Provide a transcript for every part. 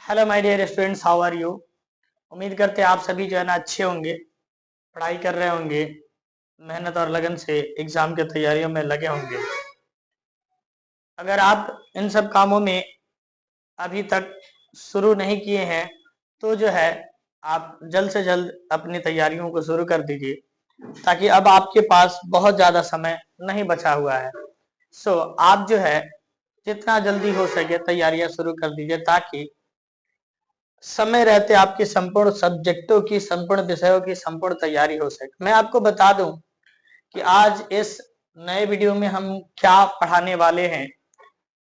Hello my dear students, how are you. उम्मीद करते हैं आप सभी जो है ना अच्छे होंगे, पढ़ाई कर रहे होंगे, मेहनत और लगन से एग्जाम की तैयारियों में लगे होंगे। अगर आप इन सब कामों में अभी तक शुरू नहीं किए हैं तो जो है आप जल्द से जल्द अपनी तैयारियों को शुरू कर दीजिए, ताकि अब आपके पास बहुत ज़्यादा समय नहीं बचा हुआ है। आप जो है जितना जल्दी हो सके तैयारियां शुरू कर दीजिए, ताकि समय रहते आपकी संपूर्ण सब्जेक्टों की, संपूर्ण विषयों की संपूर्ण तैयारी हो सके। मैं आपको बता दूं कि आज इस नए वीडियो में हम क्या पढ़ाने वाले हैं।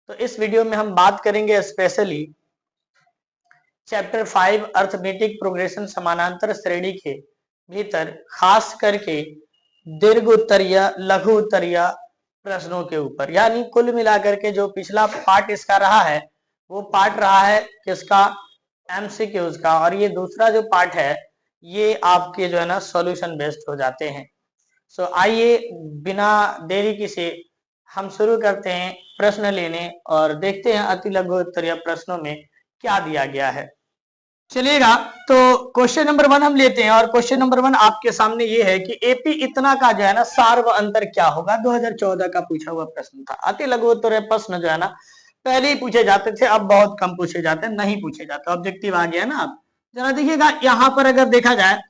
तो इस वीडियो में हम बात करेंगे स्पेशली चैप्टर 5 अर्थमेटिक प्रोग्रेशन समानांतर श्रेणी के भीतर खास करके दीर्घ उत्तरीय, लघु उत्तरीय प्रश्नों के ऊपर। यानी कुल मिलाकर के जो पिछला पार्ट इसका रहा है वो पार्ट रहा है किसका, एमसीक्यूज का, और ये दूसरा जो पार्ट है ये आपके जो है ना सॉल्यूशन बेस्ड हो जाते हैं। आइए बिना देरी किसी हम शुरू करते हैं प्रश्न लेने और देखते हैं अति लघु उत्तरीय प्रश्नों में क्या दिया गया है। चलिएगा, तो क्वेश्चन नंबर 1 हम लेते हैं, और क्वेश्चन नंबर 1 आपके सामने ये है कि एपी इतना का जो है ना सार्व अंतर क्या होगा। 2014 का पूछा हुआ प्रश्न था। अति लघु उत्तरीय प्रश्न जो है ना पहले ही पूछे जाते थे, अब बहुत कम पूछे जाते हैं, नहीं पूछे जाते। ऑब्जेक्टिव आ गया ना। अब जरा देखिएगा, यहाँ पर अगर देखा जाए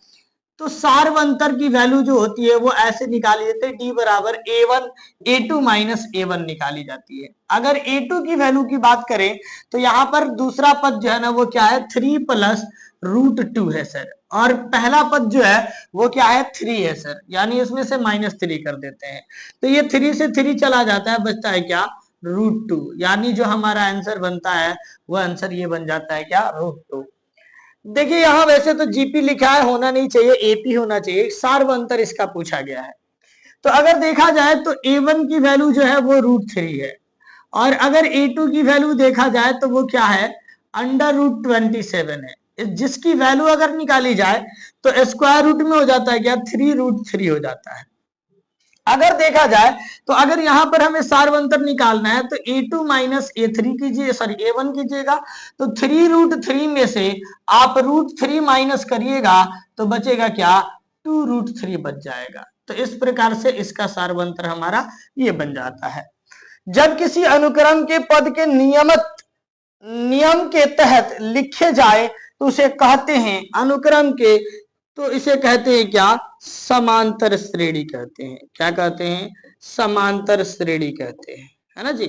तो सार्व अंतर की वैल्यू जो होती है वो ऐसे निकाली जाती है, डी बराबर a1 a2 माइनस a1 निकाली जाती है। अगर a2 की वैल्यू की बात करें तो यहाँ पर दूसरा पद जो है ना वो क्या है, 3 प्लस रूट 2 है सर, और पहला पद जो है वो क्या है, 3 है सर, यानी इसमें से -3 कर देते हैं। तो ये 3 से 3 चला जाता है, बचता है क्या, रूट 2। यानी जो हमारा आंसर बनता है वो आंसर ये बन जाता है क्या, रूट 2। देखिए यहाँ वैसे तो जीपी लिखा है, होना नहीं चाहिए, एपी होना चाहिए। सार्व अंतर इसका पूछा गया है। तो अगर देखा जाए तो a1 की वैल्यू जो है वो √3 है, और अगर a2 की वैल्यू देखा जाए तो वो क्या है, √27 है। जिसकी वैल्यू अगर निकाली जाए तो स्क्वायर रूट में हो जाता है क्या, 3√3 हो जाता है। अगर देखा जाए तो अगर यहां पर हमें सार्व अंतर निकालना है तो a2 माइनस a3 कीजिए, सॉरी a1 कीजिएगा, तो 3√3 में से आप √3 माइनस करिएगा तो बचेगा क्या, 2√3 बच जाएगा। तो इस प्रकार से इसका सार्व अंतर हमारा ये बन जाता है। जब किसी अनुक्रम के पद के नियम के तहत लिखे जाए तो उसे कहते हैं अनुक्रम के, तो इसे कहते हैं क्या, समांतर श्रेणी कहते हैं। क्या कहते हैं, समांतर श्रेणी कहते हैं, है ना जी।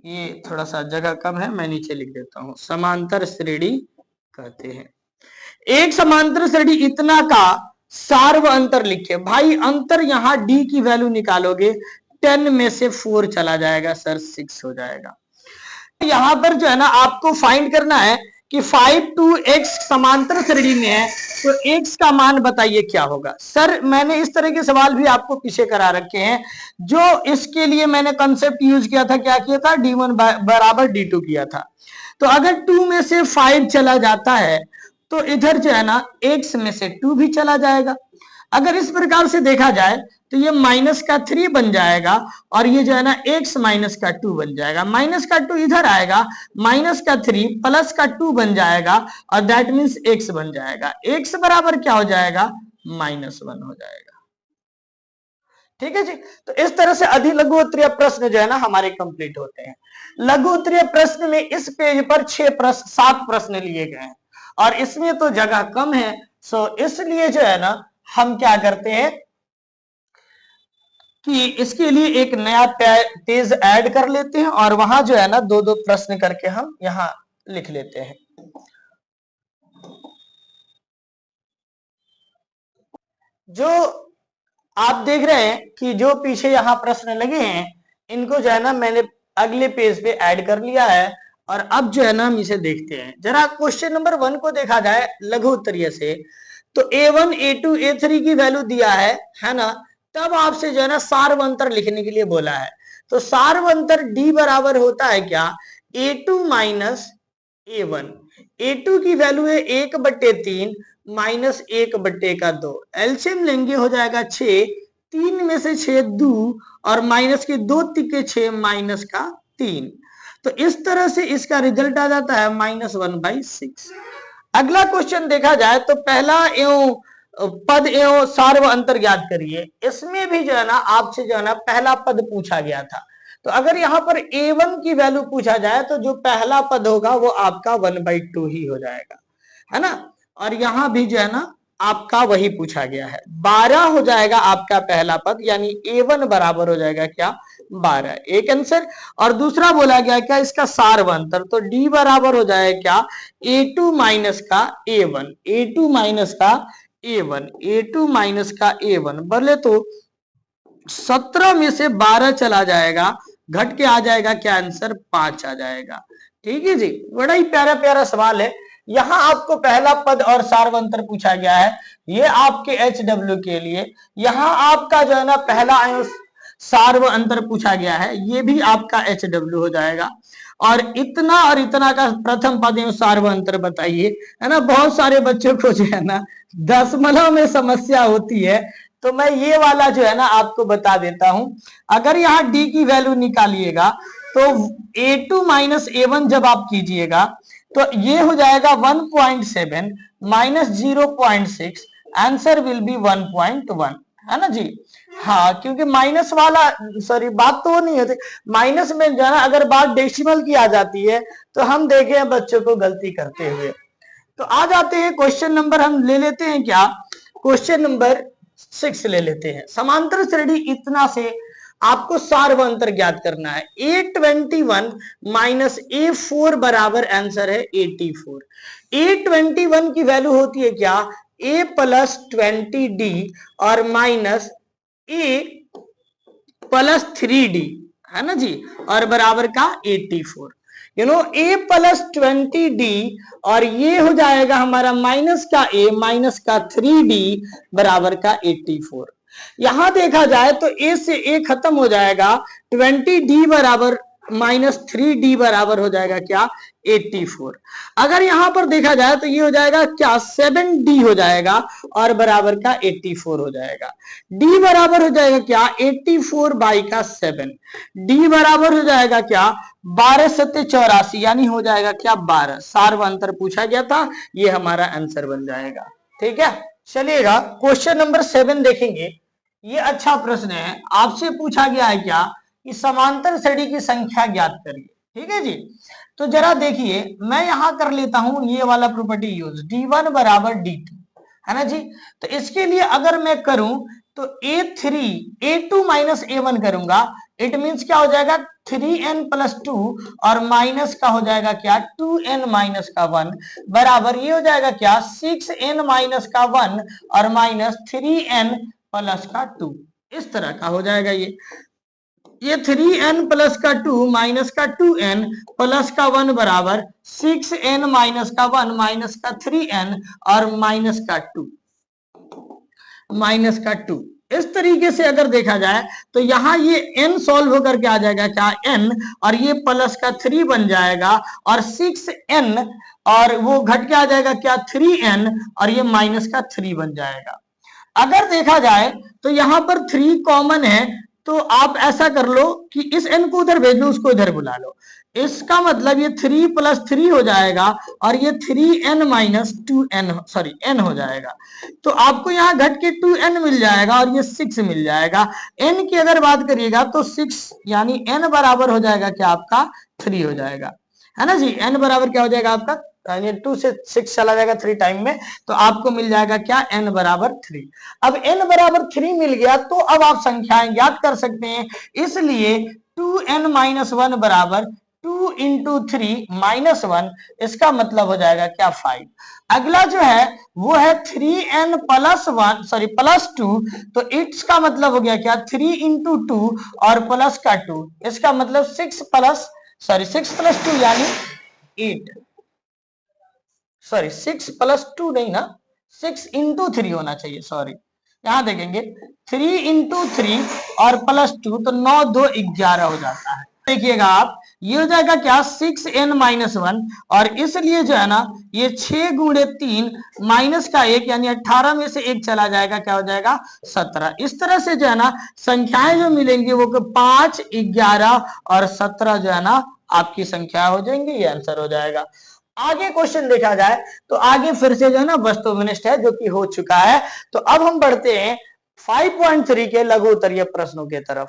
ये थोड़ा सा जगह कम है, मैं नीचे लिख देता हूं, समांतर श्रेणी कहते हैं। एक समांतर श्रेणी इतना का सार्व अंतर लिखे। भाई अंतर यहाँ डी की वैल्यू निकालोगे, 10 में से 4 चला जाएगा सर, 6 हो जाएगा। यहां पर जो है ना आपको फाइंड करना है कि 5 to x समांतर श्रेणी में है, तो x का मान बताइए क्या होगा। सर मैंने इस तरह के सवाल भी आपको पीछे करा रखे हैं, जो इसके लिए मैंने कंसेप्ट यूज किया था, क्या किया था, d1 बराबर d2 किया था। तो अगर 2 में से 5 चला जाता है तो इधर जो है ना x में से 2 भी चला जाएगा। अगर इस प्रकार से देखा जाए तो ये -3 बन जाएगा, और ये जो है ना x -2 बन जाएगा। -2 इधर आएगा, -3 +2 बन जाएगा, और दैट मीन्स x बन जाएगा। x बराबर क्या हो जाएगा, -1 हो जाएगा। ठीक है जी। तो इस तरह से अधि लघु उत्तरीय प्रश्न जो है ना हमारे कंप्लीट होते हैं। लघु उत्तरीय प्रश्न में इस पेज पर 7 प्रश्न लिए गए हैं, और इसमें तो जगह कम है, इसलिए जो है ना हम क्या करते हैं कि इसके लिए एक नया पेज ऐड कर लेते हैं, और वहां जो है ना 2-2 प्रश्न करके हम यहां लिख लेते हैं। जो आप देख रहे हैं कि जो पीछे यहाँ प्रश्न लगे हैं, इनको जो है ना मैंने अगले पेज पे ऐड कर लिया है, और अब जो है ना हम इसे देखते हैं। जरा क्वेश्चन नंबर 1 को देखा जाए लघु उत्तरीय से, तो a1 a2 a3 की वैल्यू दिया है ना। तब आपसे जो है ना सार्व अंतर लिखने के लिए बोला है। तो सार्व अंतर d बराबर होता है क्या, a2 माइनस a1। a2 की वैल्यू है 1/3 माइनस 1/2। एलसीएम लेंगे हो जाएगा 6, 3 में से 6 2, और माइनस के 2 तिके 6 माइनस का 3। तो इस तरह से इसका रिजल्ट आ जाता है -1/6। अगला क्वेश्चन देखा जाए तो पहला एवं पद एवं सार्व अंतर ज्ञात करिए। इसमें भी जो है ना आपसे जो है ना पहला पद पूछा गया था। तो अगर यहाँ पर a1 की वैल्यू पूछा जाए तो जो पहला पद होगा वो आपका 1/2 ही हो जाएगा, है ना। और यहाँ भी जो है ना आपका वही पूछा गया है, 12 हो जाएगा आपका पहला पद, यानी a1 बराबर हो जाएगा क्या 12, एक आंसर। और दूसरा बोला गया क्या इसका सार्व अंतर, तो d बराबर हो जाएगा क्या a2 माइनस का a1, a2 माइनस का a1, a2 माइनस का a1, बोले तो 17 में से 12 चला जाएगा, घट के आ जाएगा क्या आंसर 5 आ जाएगा। ठीक है जी, बड़ा ही प्यारा प्यारा सवाल है। यहाँ आपको पहला पद और सार्व अंतर पूछा गया है, ये आपके HW के लिए। यहाँ आपका जो है ना पहला सार्व अंतर पूछा गया है, ये भी आपका HW हो जाएगा। और इतना का प्रथम पद एवं सार्व अंतर बताइए, है ना। बहुत सारे बच्चों को जो है ना दशमलव में समस्या होती है, तो मैं ये वाला जो है ना आपको बता देता हूं। अगर यहाँ d की वैल्यू निकालिएगा तो a2 माइनस a1 जब आप कीजिएगा तो ये हो जाएगा 1.7 माइनस 0.6, आंसर विल बी 1.1, है ना जी। हाँ, क्योंकि माइनस वाला सॉरी बात तो वो नहीं होती, माइनस में जो है ना अगर बात डेसिमल की आ जाती है तो हम देखे हैं बच्चों को गलती करते हुए। तो आ जाते हैं क्वेश्चन नंबर, हम ले लेते हैं क्या क्वेश्चन नंबर 6 ले लेते हैं। समांतर श्रेणी इतना से आपको सार्व अंतर ज्ञात करना है। A21 माइनस A4 बराबर आंसर है 84। A21 की वैल्यू होती है क्या A प्लस 20D और माइनस A प्लस 3D, है ना जी, और बराबर का 84। A प्लस 20D और ये हो जाएगा हमारा माइनस का A माइनस का 3D बराबर का 84। यहां देखा जाए तो A से A खत्म हो जाएगा, 20D बराबर माइनस 3D बराबर हो जाएगा क्या 84। अगर यहां पर देखा जाए तो ये हो जाएगा क्या 7D हो जाएगा और बराबर का 84 हो जाएगा। D बराबर हो जाएगा क्या 84 बाई का 7, D बराबर हो जाएगा क्या 12 सत्ते 84, यानी हो जाएगा क्या 12। सार्व अंतर पूछा गया था, ये हमारा आंसर बन जाएगा। ठीक है, चलिएगा क्वेश्चन नंबर 7 देखेंगे। ये अच्छा प्रश्न है, आपसे पूछा गया है क्या कि समांतर श्रेणी की संख्या ज्ञात करिए। ठीक है जी, तो जरा देखिए मैं यहां कर लेता हूं ये वाला प्रॉपर्टी यूज, D1 बराबर D2, है ना जी। तो इसके लिए अगर मैं करूं तो A2 माइनस A1 करूंगा, इट मींस क्या हो जाएगा 3n प्लस 2 और माइनस का हो जाएगा क्या 2n माइनस का 1 बराबर ये हो जाएगा क्या 6n माइनस का 1 और माइनस 3n प्लस का 2, इस तरह का हो जाएगा। ये 3n प्लस का 2 माइनस का 2n प्लस का 1 बराबर 6n माइनस का 1 माइनस का 3n और माइनस का 2। इस तरीके से अगर देखा जाए तो यहाँ ये n सॉल्व होकर के आ जाएगा क्या n, और ये प्लस का 3 बन जाएगा और 6n और वो घट के आ जाएगा क्या 3n और ये माइनस का 3 बन जाएगा। अगर देखा जाए तो यहाँ पर 3 कॉमन है, तो आप ऐसा कर लो कि इस n को उधर भेज लो, उसको इधर बुला लो। इसका मतलब ये 3 प्लस 3 हो जाएगा और ये 3n minus 2n sorry n हो जाएगा। तो आपको यहाँ घट के 2n मिल जाएगा और ये 6 मिल जाएगा। n की अगर बात करिएगा तो 6 यानी n बराबर हो जाएगा क्या आपका 3 हो जाएगा, है ना जी। n बराबर क्या हो जाएगा आपका 2 से 6 चला जाएगा 3 टाइम में, तो आपको मिल जाएगा क्या n बराबर 3। अब n बराबर 3 मिल गया तो अब आप संख्याएं ज्ञात कर सकते हैं, इसलिए 2n माइनस 1 बराबर 2 इंटू 3 माइनस 1, इसका मतलब हो जाएगा क्या 5। अगला जो है वो है 3n प्लस 1 सॉरी प्लस 2, तो इसका मतलब हो गया क्या 3 इंटू 2 और प्लस का 2, इसका मतलब 6 प्लस 2 यानी 8, सॉरी 6 प्लस 2 नहीं ना 6 इंटू 3 होना चाहिए, सॉरी यहां देखेंगे 3 इंटू 3 और प्लस 2 तो 9 2 11 हो जाता है। देखिएगा आप ये हो जाएगा क्या 6n माइनस 1 और इसलिए जो है ना ये 6 गुणे 3 माइनस का 1 यानी 18 में से 1 चला जाएगा, क्या हो जाएगा 17। इस तरह से जो है ना संख्याएं जो मिलेंगी वो 5 11 और 17 जो है ना आपकी संख्या हो जाएंगी, ये आंसर हो जाएगा। आगे क्वेश्चन देखा जाए तो आगे फिर से जो है ना वस्तुनिष्ठ है, जो कि हो चुका है। तो अब हम बढ़ते हैं 5.3 के लघु उत्तरीय प्रश्नों के तरफ।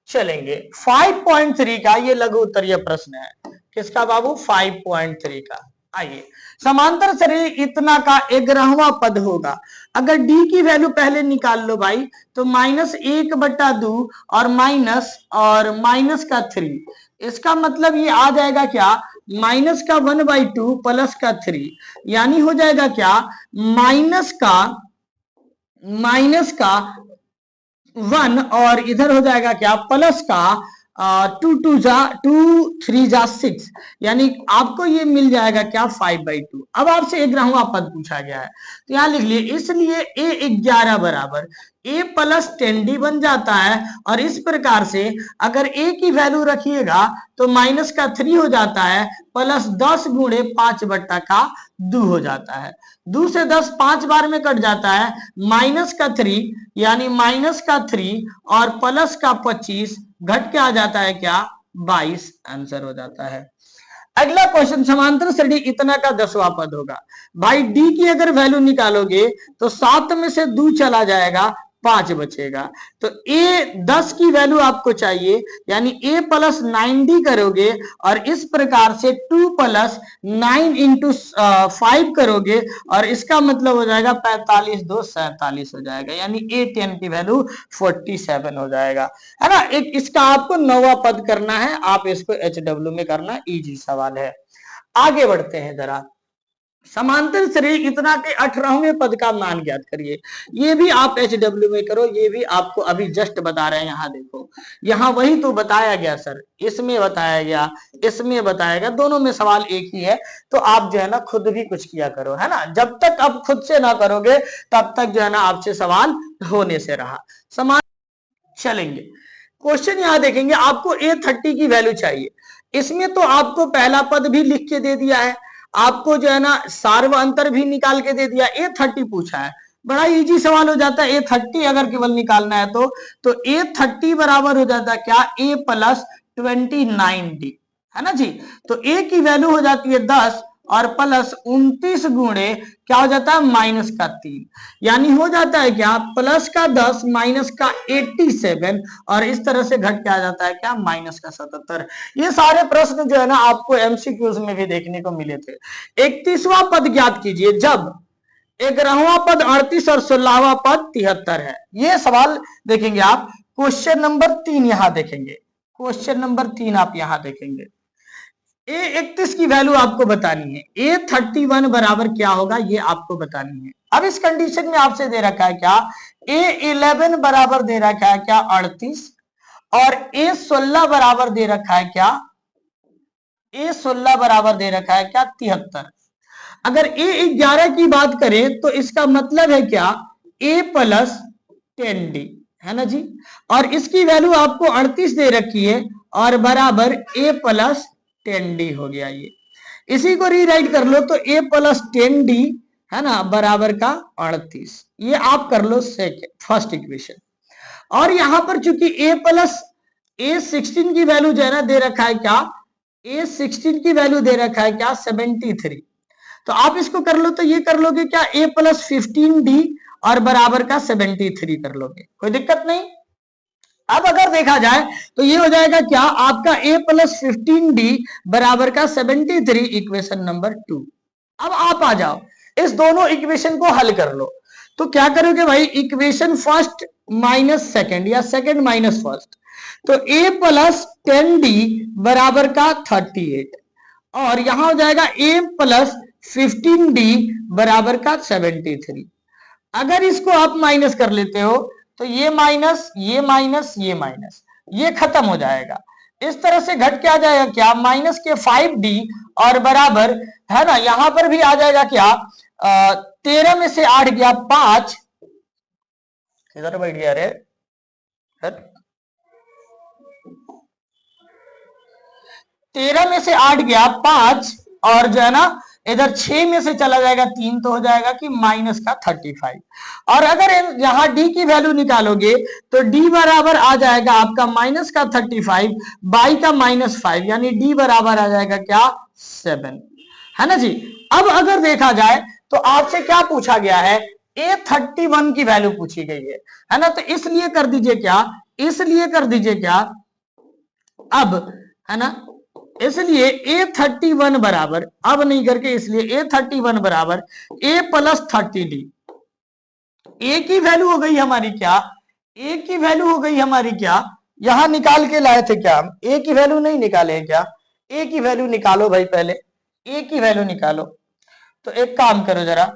चलेंगे 5.3 का ये लघु उत्तरीय प्रश्न है। किसका बाबू? 5.3 का। आइए, समांतर शरीर इतना का 11वां पद होगा। अगर डी की वैल्यू पहले निकाल लो भाई, तो -1/2 और माइनस का 3। इसका मतलब ये आ जाएगा क्या? माइनस का 1/2 प्लस का 3, यानी हो जाएगा क्या? माइनस का 1 और इधर हो जाएगा क्या? प्लस का 2 3 6, यानी आपको ये मिल जाएगा क्या? 5/2। अब आपसे 11वां पद पूछा गया है, तो यहां लिख लिए। इसलिए A11 बराबर A प्लस 10D बन जाता है। और इस प्रकार से अगर A की वैल्यू रखिएगा तो माइनस का 3 हो जाता है, प्लस 10 गुणे 5/2 हो जाता है। 2 से 10 5 बार में कट जाता है, माइनस का 3 यानी माइनस का 3 और प्लस का 25 घट के आ जाता है क्या? 22 आंसर हो जाता है। अगला क्वेश्चन, समांतर श्रेणी इतना का 10वां पद होगा। भाई डी की अगर वैल्यू निकालोगे तो 7 में से 2 चला जाएगा, 5 बचेगा। तो ए 10 की वैल्यू आपको चाहिए, यानी ए प्लस 9D करोगे और इस प्रकार से 2 प्लस 9 इंटू 5 करोगे और इसका मतलब हो जाएगा 45 2 47 हो जाएगा, यानी ए 10 की वैल्यू 47 हो जाएगा, है ना। एक इसका आपको 9वां पद करना है, आप इसको HW में करना, इजी सवाल है। आगे बढ़ते हैं जरा। समांतर श्रेणी इतना के 18वें पद का मान ज्ञात करिए। ये भी आप HW में करो, ये भी आपको अभी जस्ट बता रहे हैं। यहां देखो, यहां वही तो बताया गया सर, इसमें बताया गया, इसमें बताया गया, दोनों में सवाल एक ही है। तो आप जो है ना खुद भी कुछ किया करो, है ना। जब तक आप खुद से ना करोगे तब तक जो है ना आपसे सवाल होने से रहा। समान चलेंगे, क्वेश्चन यहां देखेंगे। आपको A30 की वैल्यू चाहिए। इसमें तो आपको पहला पद भी लिख के दे दिया है, आपको जो है ना सार्व अंतर भी निकाल के दे दिया। A30 पूछा है, बड़ा इजी सवाल हो जाता है। A30 अगर केवल निकालना है तो A30 बराबर हो जाता है क्या? A प्लस 29D, है ना जी। तो A की वैल्यू हो जाती है 10 और प्लस 29 गुणे क्या हो जाता है? माइनस का 3, यानी हो जाता है क्या? प्लस का 10 माइनस का 87 और इस तरह से घट के आ जाता है क्या? माइनस का 77। ये सारे प्रश्न जो है ना आपको MCQs में भी देखने को मिले थे। 31वां पद ज्ञात कीजिए जब 11वां पद 38 और 16वां पद 73 है। ये सवाल देखेंगे आप। क्वेश्चन नंबर 3 यहां देखेंगे, क्वेश्चन नंबर 3 आप यहां देखेंगे। A31 की वैल्यू आपको बतानी है, A31 बराबर क्या होगा ये आपको बतानी है। अब इस कंडीशन में आपसे दे रखा है क्या? A11 बराबर दे रखा है क्या? 38 और A16 बराबर दे रखा है क्या? A16 बराबर दे रखा है क्या? 73। अगर A11 की बात करें तो इसका मतलब है क्या? A प्लस 10D, है ना जी। और इसकी वैल्यू आपको 38 दे रखी है और बराबर A प्लस 10D हो गया। ये इसी को रीराइट कर लो तो A प्लस 10D, है ना, बराबर का 38। ये आप कर लो फर्स्ट इक्वेशन। और यहां पर चूंकि A प्लस A16 की वैल्यू जो है ना दे रखा है क्या? A16 की वैल्यू दे रखा है क्या? 73। तो आप इसको कर लो तो ये कर लोगे क्या? A प्लस 15D और बराबर का 73 कर लोगे, कोई दिक्कत नहीं। अब अगर देखा जाए तो ये हो जाएगा क्या? आपका A प्लस 15D बराबर का 73, इक्वेशन नंबर 2। अब आप आ जाओ, इस दोनों इक्वेशन को हल कर लो। तो क्या करोगे भाई? इक्वेशन फर्स्ट माइनस सेकेंड या सेकेंड माइनस फर्स्ट। तो A प्लस 10D बराबर का 38 और यहां हो जाएगा A प्लस 15D बराबर का 73। अगर इसको आप माइनस कर लेते हो तो ये माइनस, ये माइनस, ये माइनस, ये खत्म हो जाएगा। इस तरह से घट के आ जाएगा क्या? माइनस के 5D और बराबर, है ना, यहां पर भी आ जाएगा क्या? 13 में से 8 गया 5, इधर बैठ गया रे, 13 में से 8 गया 5 और जो है ना इधर 6 में से चला जाएगा 3 तो हो जाएगा कि माइनस का 35। और अगर यहां डी की वैल्यू निकालोगे तो डी बराबर आ जाएगा आपका माइनस का 35 बाई का -5, यानी डी बराबर आ जाएगा क्या 7, है ना जी। अब अगर देखा जाए तो आपसे क्या पूछा गया है, A31 की वैल्यू पूछी गई है ना, तो इसलिए कर दीजिए क्या, इसलिए कर दीजिए क्या अब, है ना, इसलिए A31 बराबर, अब नहीं करके इसलिए A31 बराबर A प्लस 30D। ए की वैल्यू हो गई हमारी क्या, ए की वैल्यू हो गई हमारी क्या, यहां निकाल के लाए थे क्या हम, ए की वैल्यू नहीं निकाले हैं क्या, ए की वैल्यू निकालो भाई, पहले ए की वैल्यू निकालो। तो एक काम करो जरा,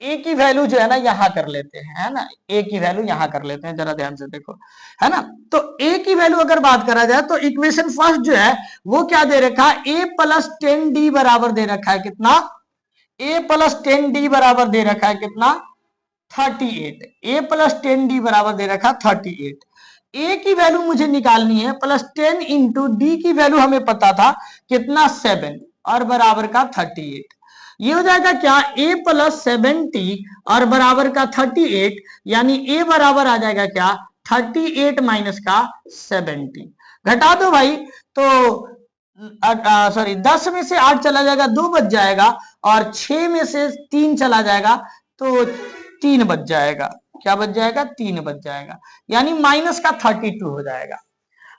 ए की वैल्यू जो है ना यहां कर लेते हैं, है ना, ए की वैल्यू यहां कर लेते हैं, जरा ध्यान से देखो, है ना। तो ए की वैल्यू अगर बात करा जाए तो इक्वेशन फर्स्ट जो है वो क्या दे रखा है, ए प्लस 10D बराबर दे रखा है कितना, ए प्लस 10D बराबर दे रखा है कितना 38, ए प्लस 10D बराबर दे रखा 38। ए की वैल्यू मुझे निकालनी है, प्लस 10 इंटू डी की वैल्यू हमें पता था कितना 7 और बराबर का 38। ये हो जाएगा क्या, a प्लस 70 और बराबर का 38, यानी a बराबर आ जाएगा क्या 38 माइनस का 70। घटा दो भाई, तो सॉरी 10 में से 8 चला जाएगा 2 बच जाएगा, और 6 में से 3 चला जाएगा तो 3 बच जाएगा, क्या बच जाएगा 3 बच जाएगा, यानी माइनस का 32 हो जाएगा,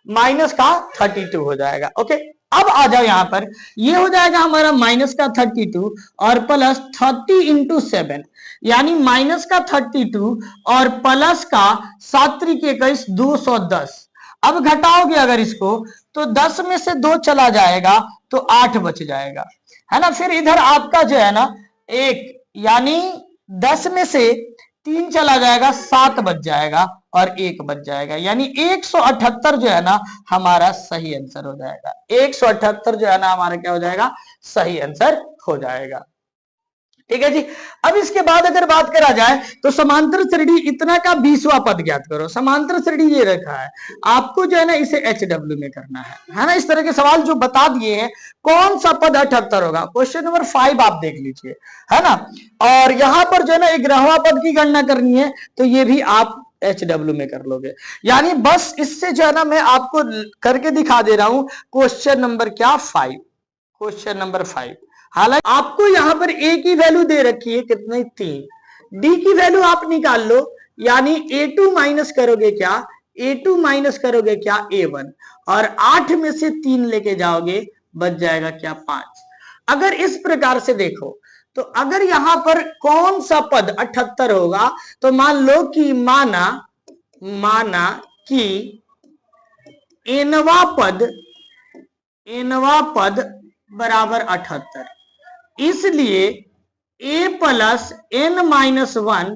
माइनस का 32 हो जाएगा। ओके, अब आ जाओ यहां पर, ये हो जाएगा हमारा माइनस का 32 और प्लस 30 इंटू 7, यानी माइनस का 32 और प्लस का 7 × 21 210। अब घटाओगे अगर इसको तो 10 में से 2 चला जाएगा तो 8 बच जाएगा, है ना। फिर इधर आपका जो है ना 1, यानी 10 में से 3 चला जाएगा 7 बच जाएगा और 1 बच जाएगा, यानी 178 जो है ना हमारा सही आंसर हो जाएगा, 178 जो है ना हमारा क्या हो जाएगा सही आंसर हो जाएगा। ठीक है जी। अब इसके बाद अगर बात करा जाए तो समांतर श्रेणी इतना का 20वां पद ज्ञात करो। समांतर श्रेणी ये रखा है, आपको जो है ना इसे HW में करना है ना। इस तरह के सवाल जो बता दिए हैं, कौन सा पद 78 होगा, क्वेश्चन नंबर 5 आप देख लीजिए, है ना। और यहां पर जो है ना 11वां पद की गणना करनी है, तो ये भी आप HW में कर लोगे, यानी बस इससे जो है ना मैं आपको करके दिखा दे रहा हूं क्वेश्चन नंबर क्या 5, क्वेश्चन नंबर 5। हालांकि आपको यहां पर ए की वैल्यू दे रखी है कितनी 3, डी की वैल्यू आप निकाल लो, यानी A2 माइनस करोगे क्या, A2 माइनस करोगे क्या A1, और 8 में से 3 लेके जाओगे बच जाएगा क्या 5। अगर इस प्रकार से देखो तो अगर यहां पर कौन सा पद 78 होगा, तो मान लो कि माना कि एनवा पद बराबर 78, इसलिए a plus n minus 1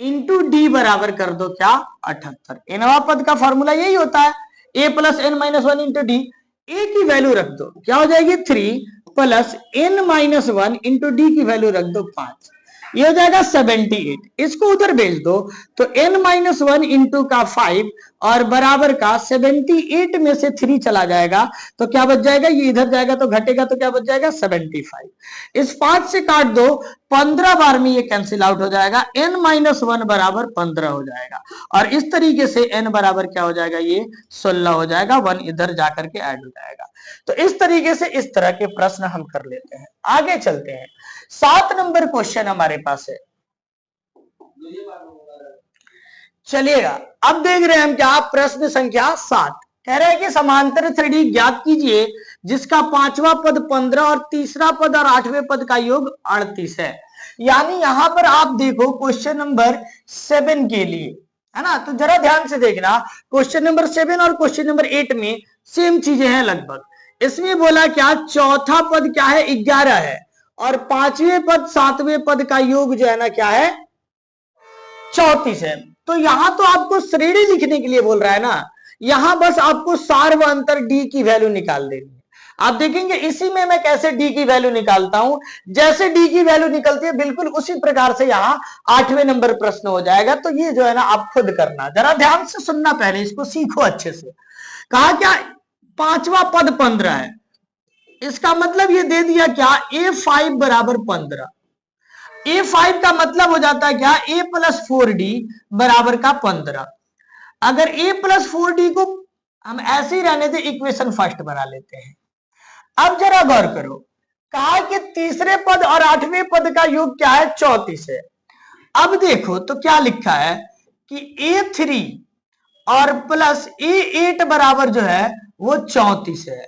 into D बराबर कर दो क्या 78। एनवा पद का फॉर्मूला यही होता है, a plus n minus 1 into D. a की वैल्यू रख दो, क्या हो जाएगी 3 plus n minus 1 into D की वैल्यू रख दो 5, ये हो जाएगा 78। इसको उधर भेज दो तो n माइनस 1 इंटू का 5 और बराबर का 78 में से 3 चला जाएगा तो क्या बच जाएगा, ये इधर जाएगा तो घटेगा तो क्या बच जाएगा 75। इस 5 से काट दो, 15 बार में ये कैंसिल आउट हो जाएगा, n माइनस 1 बराबर 15 हो जाएगा, और इस तरीके से n बराबर क्या हो जाएगा, ये 16 हो जाएगा, 1 इधर जाकर के ऐड हो जाएगा। तो इस तरीके से इस तरह के प्रश्न हम कर लेते हैं। आगे चलते हैं, 7 नंबर क्वेश्चन हमारे पास है, चलिएगा। अब देख रहे हैं हम क्या, प्रश्न संख्या 7 कह रहे हैं कि समांतर श्रेणी ज्ञात कीजिए जिसका 5वां पद 15 और तीसरा पद और 8वें पद का योग 38 है। यानी यहां पर आप देखो क्वेश्चन नंबर 7 के लिए, है ना, तो जरा ध्यान से देखना, क्वेश्चन नंबर 7 और क्वेश्चन नंबर 8 में सेम चीजें हैं लगभग। इसमें बोला क्या, चौथा पद क्या है 11 है, और 5वें पद 7वें पद का योग जो है ना क्या है 34 है। तो यहां तो आपको श्रेणी लिखने के लिए बोल रहा है ना, यहां बस आपको सार व अंतर डी की वैल्यू निकाल देनी है। आप देखेंगे इसी में मैं कैसे डी की वैल्यू निकालता हूं, जैसे डी की वैल्यू निकलती है बिल्कुल उसी प्रकार से यहां 8वें नंबर प्रश्न हो जाएगा। तो ये जो है ना आप खुद करना, जरा ध्यान से सुनना, पहले इसको सीखो अच्छे से। कहा क्या 5वां पद 15 है, इसका मतलब ये दे दिया क्या, A5 बराबर 15। A5 का मतलब हो जाता है क्या, A प्लस 4D बराबर का 15। अगर A प्लस 4D को हम ऐसे ही रहने दे, इक्वेशन फर्स्ट बना लेते हैं। अब जरा गौर करो, कहा कि तीसरे पद और आठवें पद का योग क्या है, 34 है। अब देखो तो क्या लिखा है कि A3 और प्लस A8 बराबर जो है वो 34 है।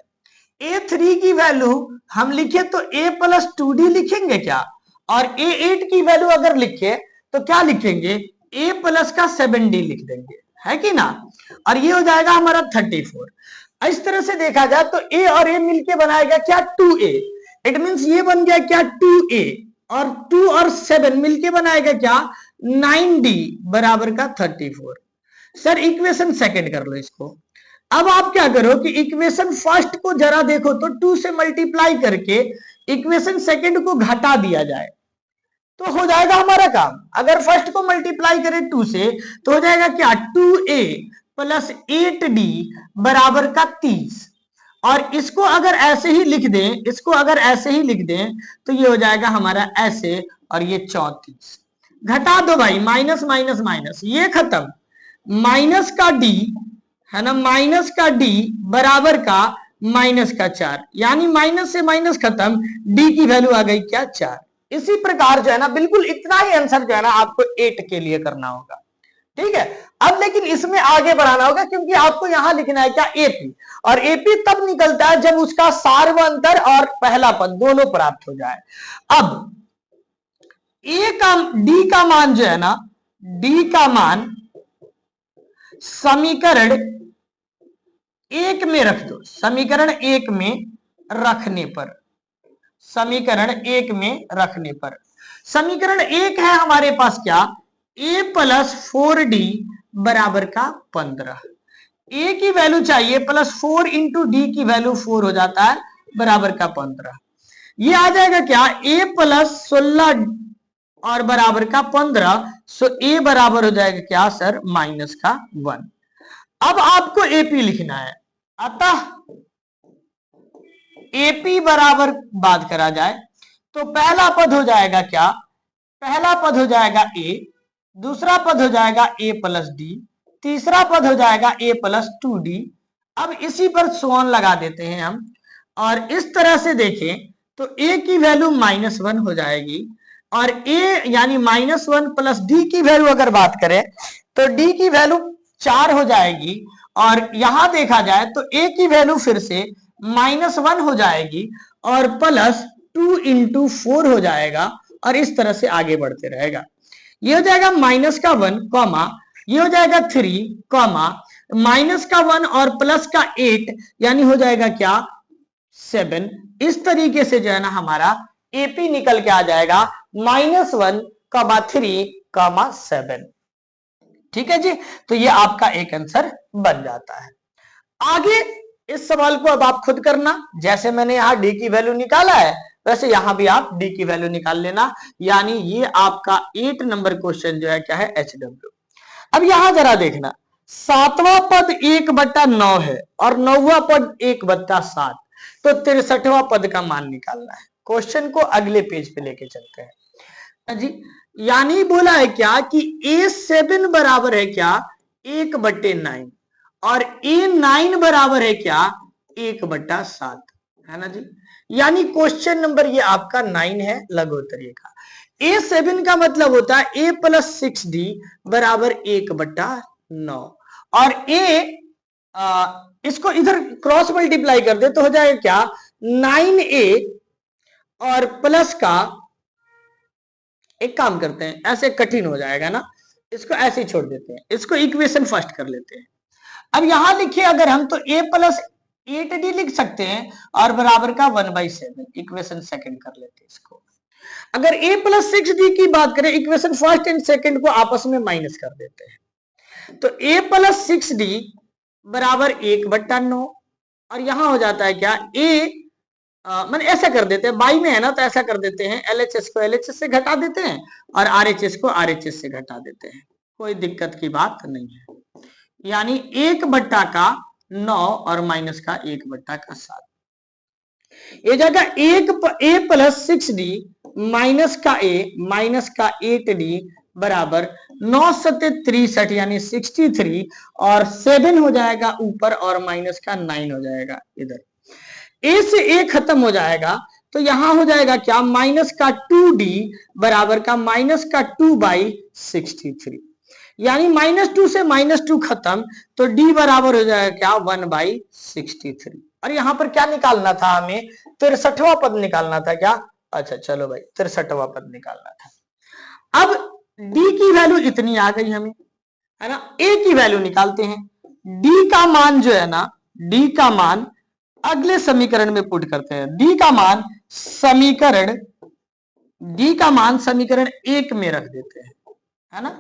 A3 की वैल्यू हम लिखे तो A प्लस 2D लिखेंगे क्या, और A8 की वैल्यू अगर लिखे तो क्या लिखेंगे, A प्लस का 7D लिख देंगे, है कि ना। और ये हो जाएगा हमारा 34। इस तरह से देखा जाए तो A और A मिलके बनाएगा क्या, 2A। इट मींस ये बन गया क्या, 2A, और 2 और 7 मिलके बनाएगा क्या, 9D बराबर का 34। सर इक्वेशन सेकंड कर लो इसको। अब आप क्या करो कि इक्वेशन फर्स्ट को जरा देखो तो 2 से मल्टीप्लाई करके इक्वेशन सेकंड को घटा दिया जाए तो हो जाएगा हमारा काम। अगर फर्स्ट को मल्टीप्लाई करें 2 से तो हो जाएगा क्या, 2A प्लस 8D बराबर का 30। और इसको अगर ऐसे ही लिख दें, इसको अगर ऐसे ही लिख दें तो ये हो जाएगा हमारा ऐसे, और ये 34। घटा दो भाई, माइनस माइनस माइनस, ये खत्म, माइनस का डी है ना, माइनस का डी बराबर का माइनस का 4, यानी माइनस से माइनस खत्म, डी की वैल्यू आ गई क्या, 4। इसी प्रकार जो है ना, बिल्कुल इतना ही आंसर जो है ना आपको 8 के लिए करना होगा, ठीक है। अब लेकिन इसमें आगे बढ़ाना होगा, क्योंकि आपको यहां लिखना है क्या, एपी। और एपी तब निकलता है जब उसका सार्वअंतर और पहला पद दोनों प्राप्त हो जाए। अब ए का, डी का मान जो है ना, डी का मान समीकरण 1 में रख दो। समीकरण 1 में रखने पर, समीकरण 1 में रखने पर, समीकरण 1 है हमारे पास क्या, a प्लस 4D बराबर का 15। a की वैल्यू चाहिए, प्लस 4 इंटू डी की वैल्यू 4 हो जाता है बराबर का 15। ये आ जाएगा क्या, a प्लस 16 और बराबर का 15। सो a बराबर हो जाएगा क्या सर, माइनस का 1। अब आपको एपी लिखना है, अतः एपी बराबर बात करा जाए तो पहला पद हो जाएगा क्या, पहला पद हो जाएगा ए, दूसरा पद हो जाएगा ए प्लस डी, तीसरा पद हो जाएगा ए प्लस 2D। अब इसी पर सोन लगा देते हैं हम, और इस तरह से देखें तो ए की वैल्यू -1 हो जाएगी, और ए यानी -1 प्लस डी की वैल्यू अगर बात करें तो डी की वैल्यू 4 हो जाएगी, और यहां देखा जाए तो ए की वैल्यू फिर से -1 हो जाएगी और प्लस 2 इंटू 4 हो जाएगा, और इस तरह से आगे बढ़ते रहेगा। ये हो जाएगा माइनस का 1 कॉमा, ये हो जाएगा 3 कॉमा, माइनस का 1 और प्लस का 8, यानी हो जाएगा क्या, 7। इस तरीके से जो है ना हमारा एपी निकल के आ जाएगा -1, 3, 7। ठीक है जी, तो ये आपका एक आंसर बन जाता है। आगे इस सवाल को अब आप खुद करना, जैसे मैंने यहां डी की वैल्यू निकाला है वैसे यहां भी आप डी की वैल्यू निकाल लेना, यानी ये आपका 8 नंबर क्वेश्चन जो है क्या है, HW। अब यहां जरा देखना, 7वां पद 1/9 है और 9वां पद 1/7, तो 63वां पद का मान निकालना है। क्वेश्चन को अगले पेज पे लेके चलते हैं जी। यानी बोला है क्या कि A7 बराबर है क्या, 1/9, और A9 बराबर है क्या, 1/7, है ना जी। यानी क्वेश्चन नंबर ये आपका 9 है, लघुत्तरीय का। A7 का मतलब होता है A प्लस 6D बराबर 1/9, और इसको इधर क्रॉस मल्टीप्लाई कर दे तो हो जाएगा क्या, 9A और प्लस का, एक काम करते हैं, ऐसे कठिन हो जाएगा ना, इसको ऐसे ही छोड़ देते हैं, इसको इक्वेशन फर्स्ट कर लेते हैं। अब यहां लिखिए अगर हम तो a प्लस 8D लिख सकते हैं और बराबर का 1/7, इक्वेशन सेकंड कर लेते हैं इसको। अगर a प्लस 6D की बात करें, इक्वेशन फर्स्ट एंड सेकंड को आपस में माइनस कर देते हैं, तो a प्लस 6D बराबर 1/9, और यहां हो जाता है क्या, a मैंने ऐसा कर देते हैं, बाई में है ना तो ऐसा कर देते हैं, LHS को LHS से घटा देते हैं और RHS को RHS से घटा देते हैं, कोई दिक्कत की बात नहीं है। यानी 1/9 और माइनस का 1/7। ये जाएगा ए प्लस 6d माइनस का ए माइनस का 8d बराबर 9 सत्ते 63 यानी 63 और 7 हो जाएगा ऊपर और माइनस का 9 हो जाएगा इधर। ए से ए खत्म हो जाएगा तो यहां हो जाएगा क्या माइनस का 2d बराबर का माइनस का 2/63 यानी -2 से -2 खत्म तो d बराबर हो जाएगा क्या 1/63। और यहां पर क्या निकालना था हमें 63वां पद निकालना था क्या। अच्छा चलो भाई 63वां पद निकालना था। अब d की वैल्यू इतनी आ गई हमें है ना। a की वैल्यू निकालते हैं। d का मान जो है ना d का मान अगले समीकरण में पुट करते हैं। d का मान समीकरण 1 में रख देते हैं है ना।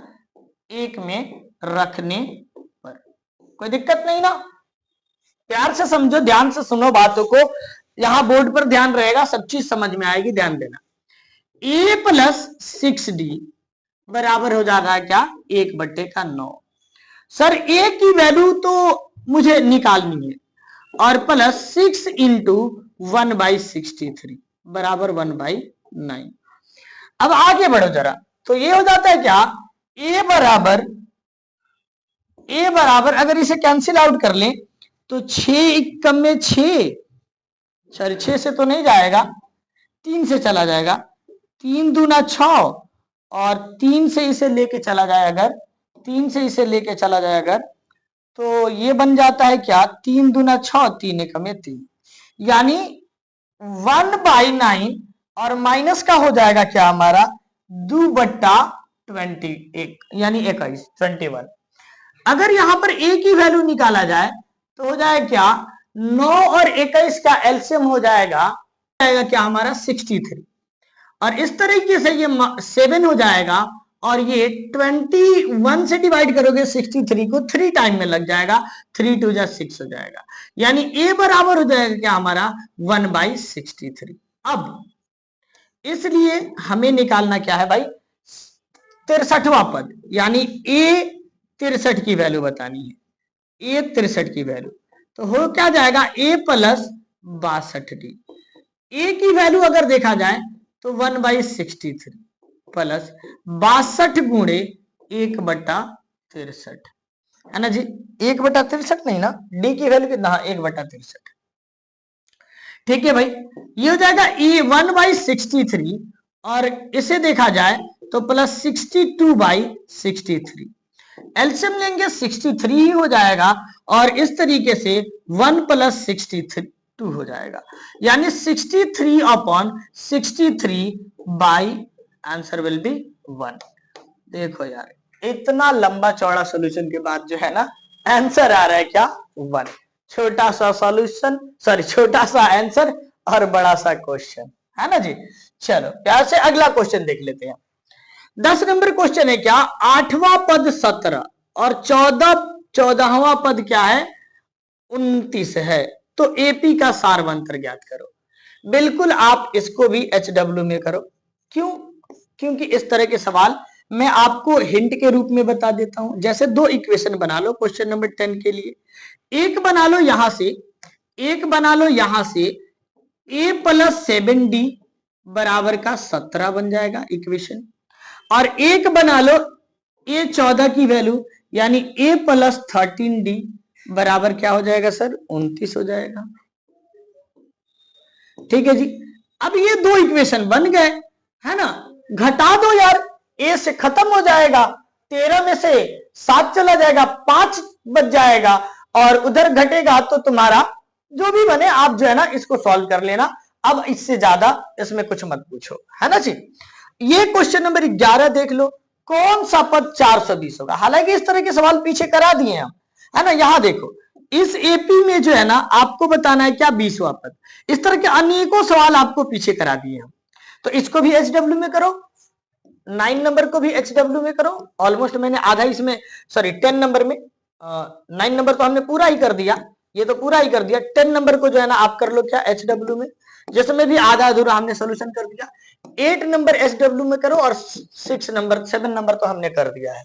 1 में रखने पर कोई दिक्कत नहीं ना। प्यार से समझो ध्यान से सुनो बातों को। यहां बोर्ड पर ध्यान रहेगा सब चीज समझ में आएगी ध्यान देना। a प्लस 6d बराबर हो जाएगा क्या 1/9। सर a की वैल्यू तो मुझे निकालनी है और प्लस 6 इंटू 1/63 बराबर 1/9। अब आगे बढ़ो जरा तो ये हो जाता है क्या a बराबर अगर इसे कैंसिल आउट कर लें तो 6 कम में 6 सॉरी 6 से तो नहीं जाएगा 3 से चला जाएगा 3 दूना 6 और 3 से इसे लेके चला जाए अगर 3 से इसे लेके चला जाए अगर तो ये बन जाता है क्या 3 दूना 6 3 एक में 3 यानी 1/9 और माइनस का हो जाएगा क्या हमारा 2/21 यानी 21। अगर यहां पर a की वैल्यू निकाला जाए तो हो जाएगा क्या 9 और 21 का एलसीएम हो जाएगा क्या हमारा 63 और इस तरीके से ये 7 हो जाएगा और ये 21 से डिवाइड करोगे 63 को 3 टाइम में लग जाएगा 3 2 जा 6 हो जाएगा यानी a बराबर हो जाएगा क्या हमारा 1/63। अब इसलिए हमें निकालना क्या है भाई 63वां पद यानी a 63 की वैल्यू बतानी है a 63 की वैल्यू तो हो क्या जाएगा a प्लस 62d। a की वैल्यू अगर देखा जाए तो 1/63 प्लस 62 गुणे 1/63 है ना जी 1/63 नहीं ना d की वैल्यू कितना 1/63 ठीक है भाई। ये हो जाएगा e 1/63 और इसे देखा जाए तो प्लस 62/63 एलसीएम लेंगे 63 ही हो जाएगा और इस तरीके से 1 + 62 हो जाएगा यानी 63/63 बाई आंसर विल बी 1। देखो यार इतना लंबा चौड़ा सॉल्यूशन के बाद जो है ना आंसर आ रहा है क्या 1। छोटा सा सॉल्यूशन सॉरी छोटा सा आंसर और बड़ा सा क्वेश्चन है ना जी। चलो प्यार से अगला क्वेश्चन देख लेते हैं। 10 नंबर क्वेश्चन है क्या 8वां पद 17 और 14वां पद क्या है 29 है तो एपी का सारवंतर ज्ञात करो। बिल्कुल आप इसको भी HW में करो। क्यों क्योंकि इस तरह के सवाल मैं आपको हिंट के रूप में बता देता हूं। जैसे दो इक्वेशन बना लो क्वेश्चन नंबर 10 के लिए एक बना लो यहां से a + 7d बराबर का 17 बन जाएगा इक्वेशन और एक बना लो a 14 की वैल्यू यानी a + 13d बराबर क्या हो जाएगा सर 29 हो जाएगा। ठीक है जी। अब ये दो इक्वेशन बन गए है ना। घटा दो यार a से खत्म हो जाएगा 13 में से 7 चला जाएगा 5 बच जाएगा और उधर घटेगा तो तुम्हारा जो भी बने आप जो है ना इसको सॉल्व कर लेना। अब इससे ज्यादा इसमें कुछ मत पूछो है ना जी। ये क्वेश्चन नंबर 11 देख लो कौन सा पद 420 होगा। हालांकि इस तरह के सवाल पीछे करा दिए हम है ना। यहां देखो इस एपी में जो है ना आपको बताना है क्या 20वां पद। इस तरह के अनेकों सवाल आपको पीछे करा दिए हम तो इसको भी HW में करो 9 नंबर को भी HW में करो। ऑलमोस्ट मैंने आधा इसमें सॉरी 10 नंबर में 9 नंबर तो हमने पूरा ही कर दिया ये तो पूरा ही कर दिया 10 नंबर को जो है ना आप कर लो क्या HW में जिसमें भी आधा अधूरा हमने सोल्यूशन कर दिया। 8 नंबर HW में करो और 7 नंबर तो हमने कर दिया है।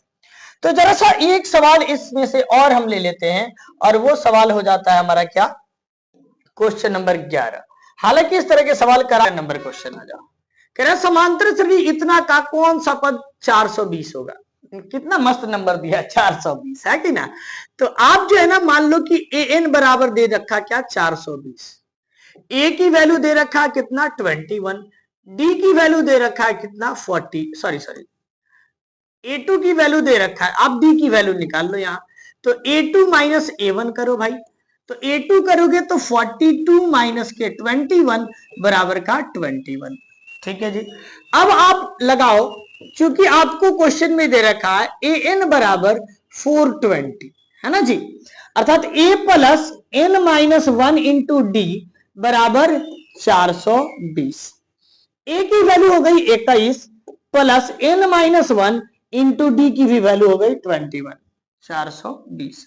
तो जरा सा एक सवाल इसमें से और हम ले लेते हैं और वो सवाल हो जाता है हमारा क्या क्वेश्चन नंबर 11 हालांकि इस तरह के सवाल करा। नंबर क्वेश्चन आ जाओ। कह रहा समांतर श्रेणी इतना का कौन सा पद 420 होगा। कितना मस्त नंबर दिया 420, है कि ना। तो आप जो है ना मान लो कि ए एन बराबर दे रखा क्या 420, ए की वैल्यू दे रखा है कितना 21, डी की वैल्यू दे रखा है कितना 40, सॉरी A2 की वैल्यू दे रखा है, आप डी की वैल्यू निकाल लो यहां। तो A2 माइनस A1 करो भाई, तो A2 करोगे तो 42 माइनस के 21 बराबर का 21। ठीक है जी। अब आप लगाओ, क्योंकि आपको क्वेश्चन में दे रखा है ए एन बराबर 420, है ना जी। अर्थात A plus N minus 1 into D बराबर 420। ए की वैल्यू हो गई 21 plus N minus 1 into D की भी वैल्यू हो गई 21, 420।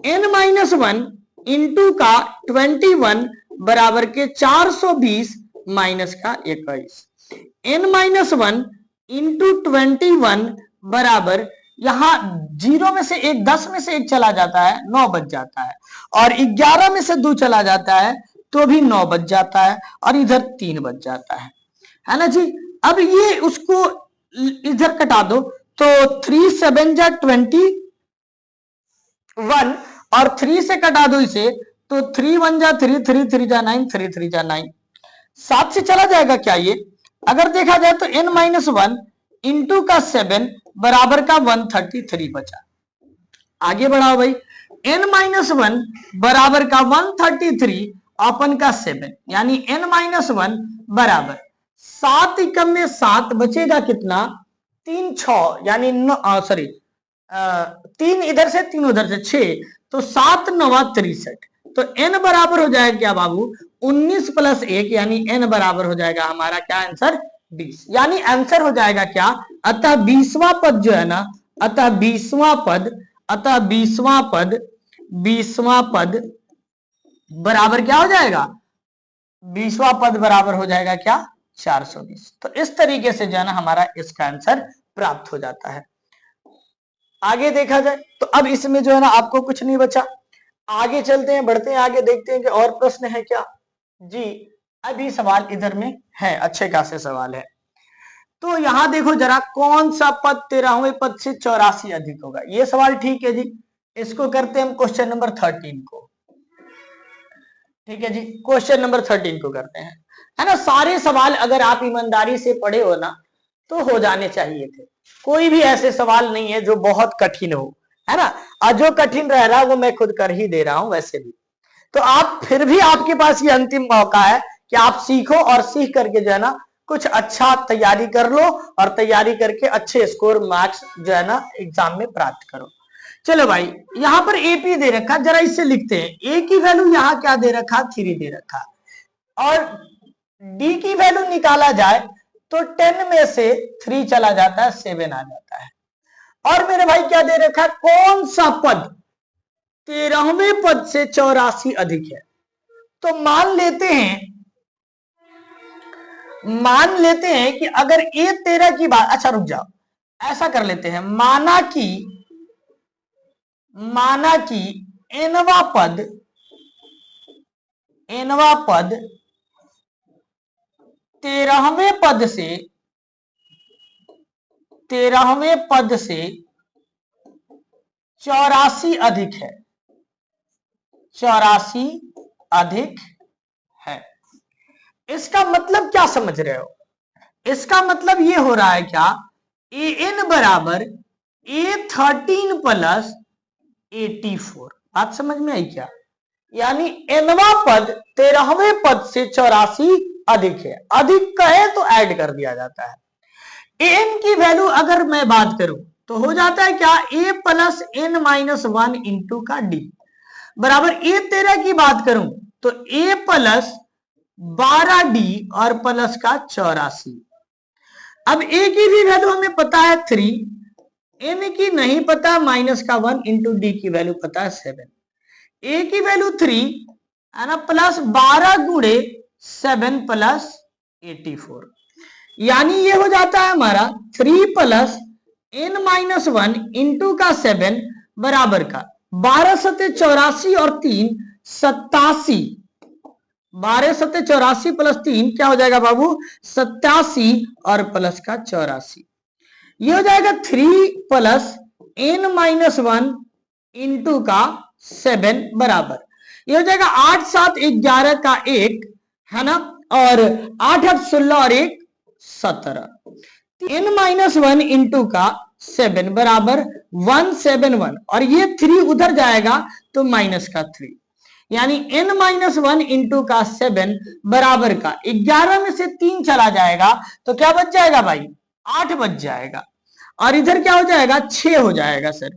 एन माइनस 1 इंटू का 21 बराबर के 420 माइनस का 21। एन माइनस 1 इंटू 21 बराबर, यहां 0 में से एक 10 में से एक चला जाता है 9 बच जाता है, और 11 में से 2 चला जाता है तो भी 9 बच जाता है, और इधर 3 बच जाता है ना जी। अब ये उसको इधर कटा दो, तो 3 7 जा 21 और 3 से कटा दो इसे, तो 3 1 जा 3, 3 3 जा 9, 3 3 जा 9, 7 से चला जाएगा क्या ये। अगर देखा जाए तो n माइनस 1 इंटू का 7 बराबर का 133 बचा। आगे बढ़ाओ भाई, n माइनस 1 बराबर का 133 अपन का 7, यानी n माइनस 1 बराबर 7 एकम में 7 बचेगा कितना 3 6, यानी सॉरी 3 इधर से 3 उधर से 6, तो 7 9 63। तो n बराबर हो जाएगा क्या बाबू 19 प्लस 1, यानी n बराबर हो जाएगा हमारा क्या आंसर 20, यानी आंसर हो जाएगा क्या, अतः 20वां पद जो है ना, अतः 20वां पद बराबर क्या हो जाएगा, 20वां पद बराबर हो जाएगा क्या 420। तो इस तरीके से जो है ना हमारा इसका आंसर प्राप्त हो जाता है। आगे देखा जाए तो अब इसमें जो है ना आपको कुछ नहीं बचा। आगे चलते हैं, बढ़ते हैं आगे, देखते हैं कि और प्रश्न है क्या जी। अभी सवाल इधर में है, अच्छे खासे सवाल है। तो यहां देखो जरा, कौन सा पद 13वें पद से 84 अधिक होगा, ये सवाल ठीक है जी। इसको करते हैं हम क्वेश्चन नंबर 13 को। ठीक है जी, क्वेश्चन नंबर 13 को करते हैं, है ना। सारे सवाल अगर आप ईमानदारी से पढ़े हो ना तो हो जाने चाहिए थे। कोई भी ऐसे सवाल नहीं है जो बहुत कठिन हो, है ना। और जो कठिन रह रहा है वो मैं खुद कर ही दे रहा हूं वैसे भी। तो आप फिर भी आपके पास ये अंतिम मौका है कि आप सीखो, और सीख करके जो है ना कुछ अच्छा तैयारी कर लो, और तैयारी करके अच्छे स्कोर मार्क्स जो है ना एग्जाम में प्राप्त करो। चलो भाई, यहां पर एपी दे रखा, जरा इससे लिखते हैं। ए की वैल्यू यहां क्या दे रखा 3 दे रखा, और डी की वैल्यू निकाला जाए तो 10 में से 3 चला जाता है 7 आ जाता है। और मेरे भाई क्या दे रखा, कौन सा पद 13वें पद से 84 अधिक है। तो मान लेते हैं कि अगर ए 13 की बात, अच्छा रुक जाओ, ऐसा कर लेते हैं, माना कि एनवा पद 13वें पद से 84 अधिक है, 84 अधिक है। इसका मतलब क्या समझ रहे हो, इसका मतलब ये हो रहा है क्या, ए एन बराबर A13 प्लस 84। बात समझ में आई क्या, यानी एनवा पद 13वें पद से 84 अधिक है। अधिक कहे तो ऐड कर दिया जाता है। एन की वैल्यू अगर मैं बात करूं तो हो जाता है क्या, ए प्लस एन माइनस 1 इंटू का डी बराबर ए 13 की बात करूं तो ए प्लस 12 डी और प्लस का 84। अब ए की भी वैल्यू हमें पता है 3, एन की नहीं पता माइनस का 1 इंटू डी की वैल्यू पता है 7। ए की वैल्यू 3 है ना, प्लस 12 गुणे 7 प्लस 84, यानी ये हो जाता है हमारा 3 प्लस एन माइनस 1 इंटू का 7 बराबर का 12 सत्ते 84 और 3 87 12 सत्ते 84 प्लस 3 क्या हो जाएगा बाबू 87 और प्लस का 84। ये हो जाएगा 3 प्लस n माइनस 1 इंटू का 7 बराबर, ये हो जाएगा 8 7 11 का 1 है ना, और 8 8 16 और 1 17, n माइनस 1 इंटू का 7 बराबर 171, और ये 3 उधर जाएगा तो माइनस का 3, यानी n माइनस 1 इंटू का 7 बराबर का 11 में से 3 चला जाएगा तो क्या बच जाएगा भाई 8 बच जाएगा, और इधर क्या हो जाएगा 6 हो जाएगा सर,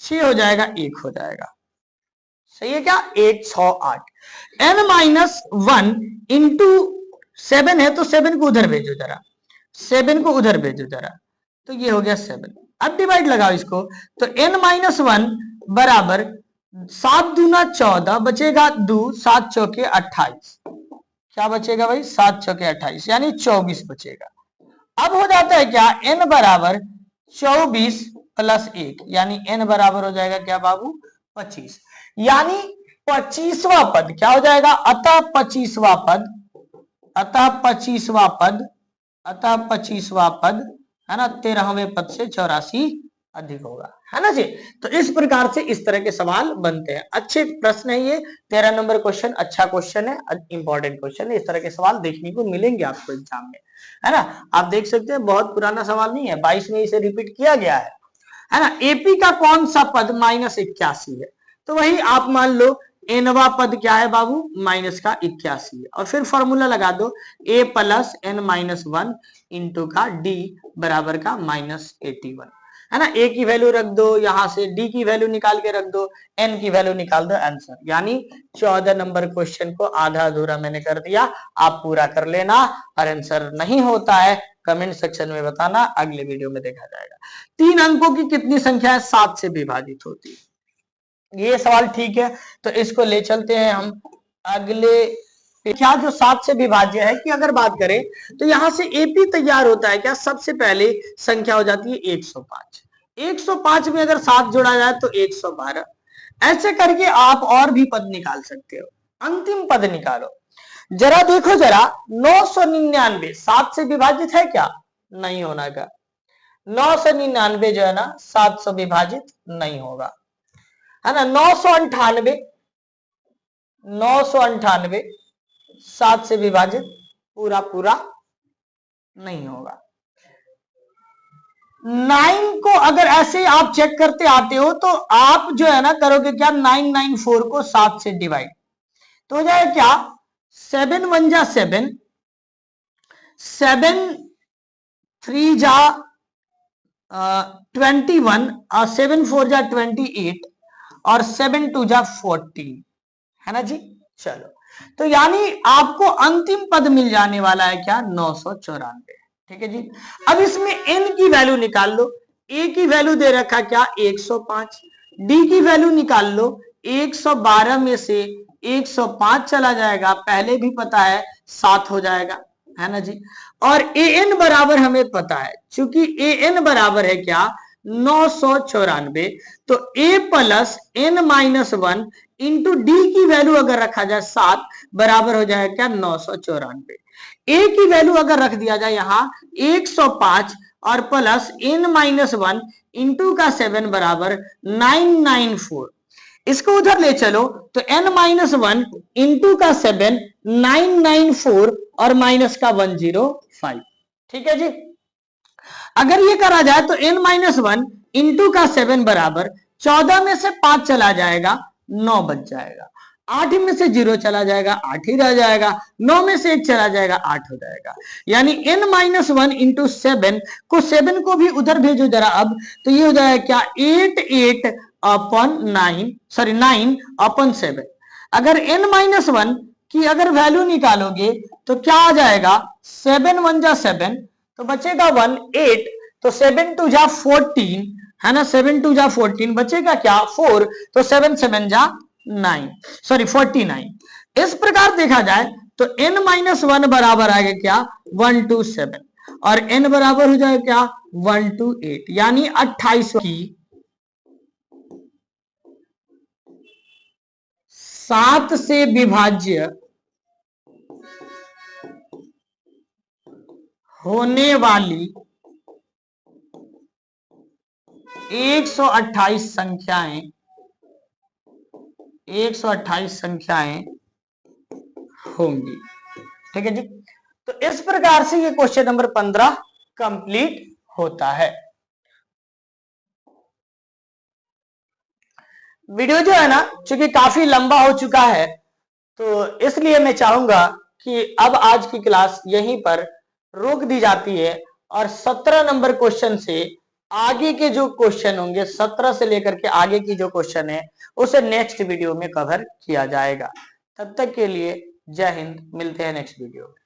6 हो जाएगा 1 हो जाएगा, सही है क्या 108। n माइनस 1 इंटू 7 है तो 7 को उधर भेजो जरा, 7 को उधर भेजो जरा, तो ये हो गया 7। अब डिवाइड लगाओ इसको, तो n माइनस 1 बराबर 7 दूना 14 बचेगा 2 7 चौके 28, क्या बचेगा भाई 7 चौके 28 यानी 24 बचेगा। अब हो जाता है क्या n बराबर 24 प्लस 1 यानी n बराबर हो जाएगा क्या बाबू 25, यानी 25वां पद क्या हो जाएगा, अतः 25वां पद, अतः 25वां पद, अतः 25वां पद है ना 13वें पद से 84 अधिक होगा, है ना जी। तो इस प्रकार से इस तरह के सवाल बनते हैं। अच्छे प्रश्न है ये, 13 नंबर क्वेश्चन अच्छा क्वेश्चन है, इंपॉर्टेंट क्वेश्चन है। इस तरह के सवाल देखने को मिलेंगे आपको एग्जाम में, है ना। आप देख सकते हैं बहुत पुराना सवाल नहीं है, 22 में इसे रिपीट किया गया है ना। एपी का कौन सा पद -81 है, तो वही आप मान लो एनवा पद क्या है बाबू माइनस का 81 है, और फिर फॉर्मूला लगा दो a plus n minus 1 into का d बराबर का -81, है ना। a की वैल्यू रख दो, यहां से d की वैल्यू निकाल के रख दो, n की वैल्यू निकाल दो, आंसर। यानी 14 नंबर क्वेश्चन को आधा अधूरा मैंने कर दिया, आप पूरा कर लेना, और आंसर नहीं होता है कमेंट सेक्शन में बताना, अगले वीडियो में देखा जाएगा। 3 अंकों की कितनी संख्या है 7 से विभाजित होती है, ये सवाल ठीक है, तो इसको ले चलते हैं हम अगले। क्या जो 7 से विभाज्य है कि अगर बात करें तो यहां से एपी तैयार होता है क्या, सबसे पहले संख्या हो जाती है 105, 105 में अगर 7 जोड़ा जाए तो 112, ऐसे करके आप और भी पद निकाल सकते हो। अंतिम पद निकालो, जरा देखो जरा 999 7 से विभाजित है क्या, नहीं होना का, 999 जो है ना 7 से विभाजित नहीं होगा, है ना। 998 7 से विभाजित पूरा पूरा नहीं होगा। 9 को अगर ऐसे आप चेक करते आते हो तो आप जो है ना करोगे क्या 994 को 7 से डिवाइड, तो हो जाएगा क्या 7 1 जा 7, 7 3 जा 21, और 7 4 जा 28, और 7 2 जा 14, है ना जी। चलो, तो यानी आपको अंतिम पद मिल जाने वाला है क्या 994, ठीक है जी। अब इसमें n की वैल्यू निकाल लो, a की वैल्यू दे रखा क्या 105, d की वैल्यू निकाल लो, 112 में से 105 चला जाएगा, पहले भी पता है 7 हो जाएगा, है ना जी। और an बराबर हमें पता है, चूंकि an बराबर है क्या 994, तो a plus n minus 1 into D की वैल्यू अगर रखा जाए 7 बराबर हो जाएगा क्या 994, ए की वैल्यू अगर रख दिया जाए यहां 105 और प्लस n माइनस 1 इंटू का 7 बराबर 994, इसको उधर ले चलो तो n माइनस 1 इंटू का 7 994 और माइनस का 105, ठीक है जी। अगर ये करा जाए तो n माइनस 1 इंटू का 7 बराबर 14 में से 5 चला जाएगा 9 बच जाएगा, 8 में से 0 चला जाएगा 8 ही रह जाएगा, 9 में से 1 चला जाएगा 8 हो जाएगा, यानी n माइनस 1 इंटू 7 को 7 को भी उधर भेजो जरा, अब तो ये हो जाएगा क्या 8 अपॉन 9 सॉरी 9 अपॉन 7। अगर n माइनस 1 की अगर वैल्यू निकालोगे तो क्या आ जाएगा 7 1 जा 7, तो बचेगा 1 8, तो 7 2 जा 14, है ना, 7 2 जा 14 बचेगा क्या 4, तो 7 7 जा 9 सॉरी 49। इस प्रकार देखा जाए तो n माइनस 1 बराबर आएगा क्या 127, और n बराबर हो जाएगा क्या 128, यानी 28 की 7 से विभाज्य होने वाली 128 संख्याएं 128 संख्याएं होंगी। ठीक है जी। तो इस प्रकार से ये क्वेश्चन नंबर 15 कंप्लीट होता है। वीडियो जो है ना, चूंकि काफी लंबा हो चुका है, तो इसलिए मैं चाहूंगा कि अब आज की क्लास यहीं पर रोक दी जाती है और 17 नंबर क्वेश्चन से आगे के जो क्वेश्चन होंगे, 17 से लेकर के आगे की जो क्वेश्चन है उसे नेक्स्ट वीडियो में कवर किया जाएगा। तब तक के लिए जय हिंद, मिलते हैं नेक्स्ट वीडियो में।